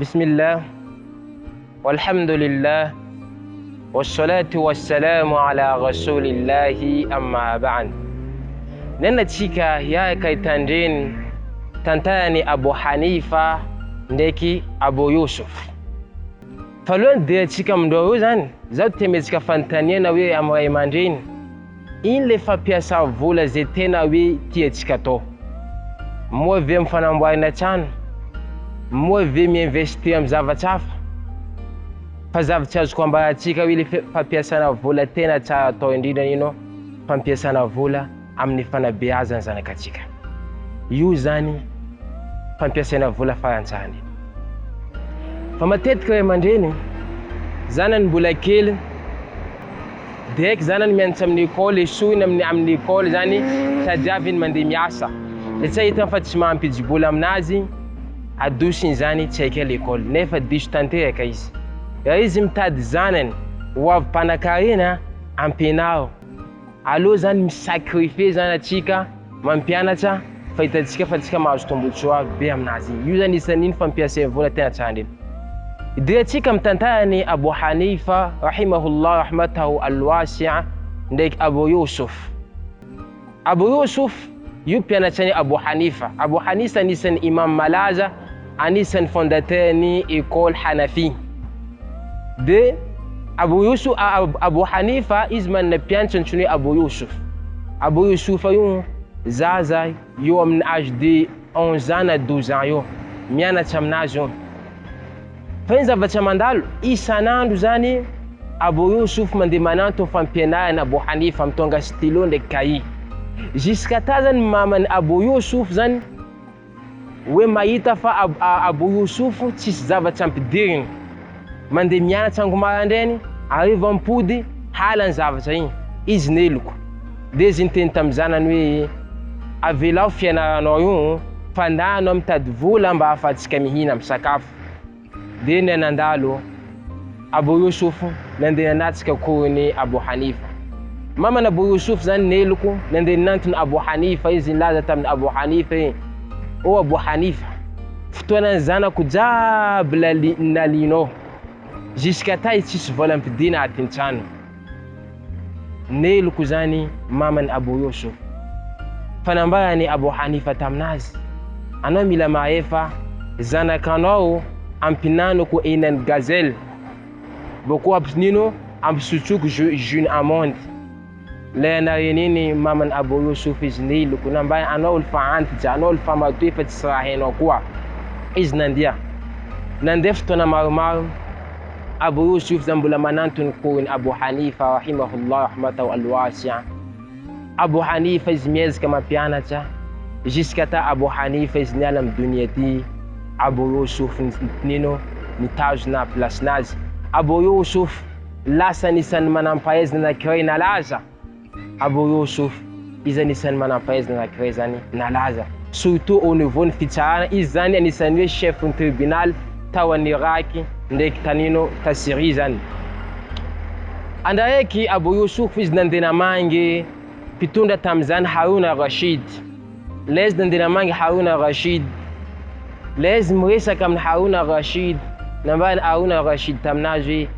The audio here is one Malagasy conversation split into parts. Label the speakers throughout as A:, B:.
A: Bismillah, walhamdulillah, wassalatu wassalamu ala rasulillahi amma ba'd. Nena chika ya kaitandeni tantani Abu Hanifa ndeki Abu Yusuf. Falon de chika mdoruzan zote mezika fantania na we amwa imandini. In le fa piasa vula zetena we tie chika to. Mwe ve mfana mbwa na chan. Mwe ve mi investir mzava chafa. Pazav chazu kwamba chika wili fa piasa na vula tena cha to ndina ino. Pa piasa na vula amnifana biaza nzana katika. Yuzani pa piasa na vula fa nzani. Famatet kwa mandeni zanan bulakil dek zanan miantam nikole shu nam ni am nikole zani tajavin mandi miasa letsa ita fatishma am pijbula mnazi adushin zani cheke likol nefa distante ya kais ya izim tad zanan wa panakarina am pinao alo zan sacrifice zana chika mampiana cha faita chika fatika maustombuchwa be amnazi yuzani sanin fampia sevola tena chande. Idrechika mtantani Abu Hanifa rahimahullah rahmatahu alwasi'a ndek Abu Yusuf. Abu Yusuf yupi anachani Abu Hanifa. Abu Hanifa nisan Imam Malaza anisan fondateur ni école Hanafi. De Abu Yusuf Abu Hanifa izman na pianchan chuni Abu Yusuf. Abu Yusuf yun zaza yo min âge de 11 ans à 12 ans yo. Miana chamnazo. Fenza vachamandalo isanandu zani Abu Yusuf mandimananto fampiana na Abu Hanifa mtonga stilo de kai. Jiskatazan maman Abu Yusuf zan we maita fa Abu Yusuf tis zava champidirin. Mande miana changumarandeni arrivan pudi halan zava chain izneluko. Desintentam zanan we avela fiana noyun pandano mtadvula mba afatika mihina msakafu. Dene nandalo Abu Yusuf nandina natika kuni Abu Hanifa. Mama na Abu Yusuf zan neluku nandina nantun Abu Hanifa izin laza tamna Abu Hanifa o Abu Hanifa futwana zana kujabla nalino jiskata ichis volam pidina atinchano neluku zani mama na Abu Yusuf fanambaya ni Abu Hanifa tamnazi anomila maefa zana kanao ampinano ko enan gazelle boko apnino am suchuk jeune amande lena yenini maman Abu Yusuf iznil ko nambay anol faant janol fama tuifat sraheno kwa iznandia nandefto na marmar Abu Yusuf zambula manantun ko Abu Hanifa rahimahullah rahmatahu alwasi'a. Abu Hanifa izmiez kama pianacha jiskata Abu Hanifa iznalam dunyati Abu Yusuf nino nitaj na plasnaz Abu Yusuf lasa nisan manampayez na krena laza Abu Yusuf iza nisan manampayez na krezani na laza surtout au niveau fichana izani nisan chef un tribunal tawan Iraki ndek tanino tasirizan andayeki Abu Yusuf iznandina mange pitunda tamzan Haruna Rashid les dandina mange Haruna Rashid لازم ريسا كم هارون الرشيد نبان هارون الرشيد تمناجي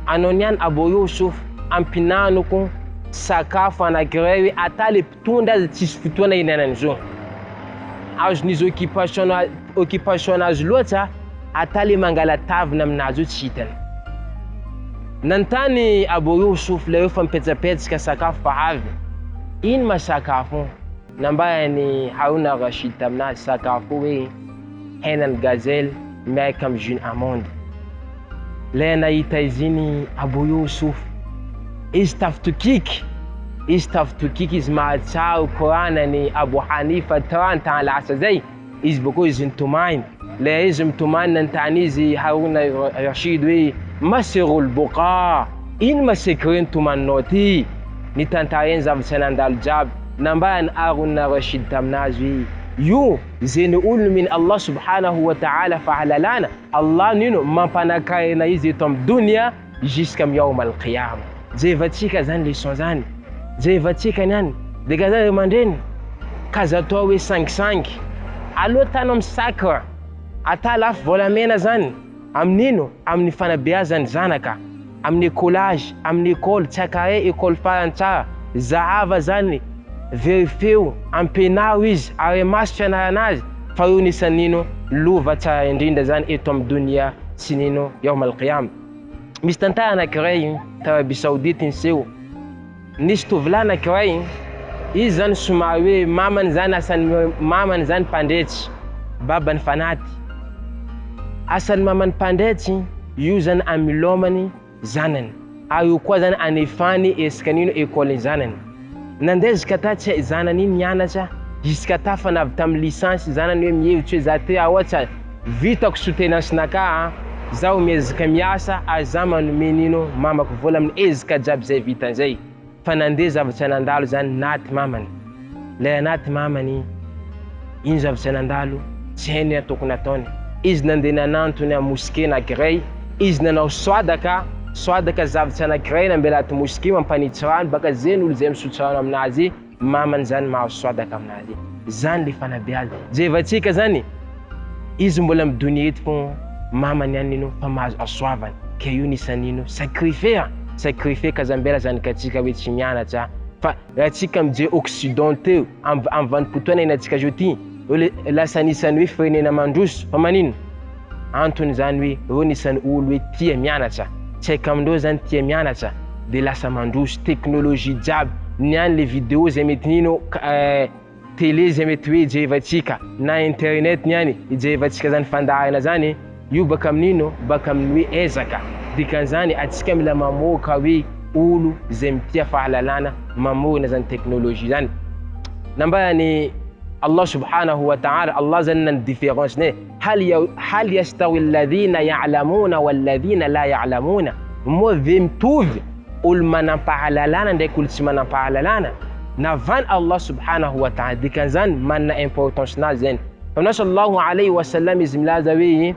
A: anonian Abu Yusuf ampinanoko sakafu anagrewi atali ptunda zitisfutwana inananzo az nizo occupation az lota atali mangala tavna mnazo chitan nantani Abu Yusuf leo fampetsa ka sakafu pahavi in masakafu nambaya ni Harun al-Rashid tamna sakafu we henan gazelle mais comme jeune amande lena itaizini Abu Yusuf istaftukik isma chao Qur'ana ni Abu Hanifa 30 ans la zai izboko izintumain la izimtuman nantanizi Harun al-Rashid we masirul buqa in masikrin tumannoti ni tantayen zavsanan dal jab namban Harun al-Rashid tamnazi yu zeni ulu min Allah subhanahu wa ta'ala fa'alalana Allah nino mampanakaye na hizi tom dunia jusqu'à yawm al-qiyam zevatika zan leçon zan zevatika nani degaza mandeni kaza towe 5 alo tanom sacre ata laf volamena zan amin'ino amin'ny fanabeazany zanaka amin'ny écolage amin'ny école tsakare école farantsara zahava zany very feo ampenao izy ary maso fianarana azy fa io nisan'ino lova tsara indrindra zany eto amin'ny dunia sy nino yaum al-qiyam. Misy tantara anankiray ta Arabie Saoudite niseho, nisy tovolahy anankiray izy zany somary hoe mamany zany asany mamany zany mpandretsy babany fanaty asany mamany mpandretsy io zany amilomany zanany ary io koa zany anefany esika nino école zanany nandeha jusqu'à ta tsy zanany iny nianatra jusqu'à ta fa navy tamin'ny licence zanany hoe mihevitra hoe za te ohatsy vitako soutenance-naka zaho miezaka miasa ary za manome nino mamako vola amin'ny ezika jiaby zay vitan'izay fa nandeha zavatra nandalo zany naty mamany lay naty mamany iny zavatra nandalo tsy hainy tokony ataony izy nandeha nanantony amin'ny mosquée anankiray izy nanao soadaka zavatra anankiray nambela aty mosquée mampanitsy rano baka zeny olo zay misotro rano aminazy mamany zany mahazo soadaka aminazy zany le fanabeazy jevatsika zany izy mbola amin'ny dunia eto fô mamany ihany nino fa mahazo asoavany ke io nisan'ino sacrifier kazambela zany katsika hoe tsy mianatra fa ratsika mijery occidentaux amin'ny vanim-potoana inatsika zao ty lasa nisan'ny hoe firenena mandroso fa manino antony zany hoe reo nisan'ny olo hoe tia mianatra tsy haika amindreo zany tia mianatra de lasa mandroso teknologie jiaby niany le vidéo zay mety nino télé zay mety hoe ijerevatsika na internet niany ijerevatsika zany fandaharana zany io baka amin'ino baka amin'ny hoe ezaka dikan'izany atsika mila mamoaka hoe olo zay mitia fahalalana mamorona zany teknologie zany nambarany Allah subhanahu wa ta'ala Allah zany nan différence ne hal yastawi alladhina ya'lamuna walladhina la ya'lamuna mo ve mitovy olo manam-pahalalana ndraiky olo tsy manam-pahalalana navan Allah subhanahu wa ta'ala dikan'izany manna importance nazy zany fa sallallahu alayhi wa sallam izy milaza hoe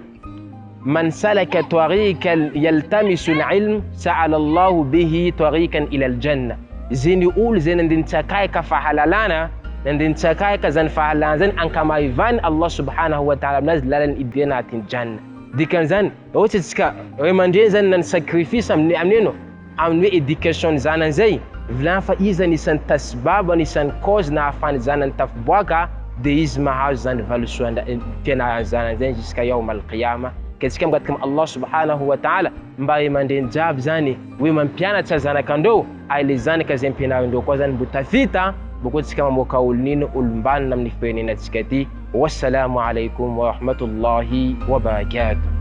A: man salaka tariqan yaltamisu al-ilm sa'ala Allah bihi tariqan ila al-janna zany olo zay nandintsakay ka fahalalana nandintsakay ka zany fahalalana zany ankamaivany Allah subhanahu wa ta'ala aminazy lalany idena atin janna dikan'izany ohatsy tsika remandre zany nan sacrifice amin'ino amin'ny hoe éducation zanany zay vilany fa izy anisan'ny tasbab anisan'ny cause na ahafany zanany tafiboaka de izy mahazo zany valosoa fianarany zanany zay jusqu'à yaum al-qiyama katsika migadika Allah subhanahu wa ta'ala mba remandreny jiaby zany hoe mampianatra zanakandreo ay le zanaka zay ampianarindreo koa zany mbo tafita boko tsika mamoaka olo nino olombanona amin'ny firenenantsika ty. Wassalamu alaikum wa rahmatullahi wa barakatuh.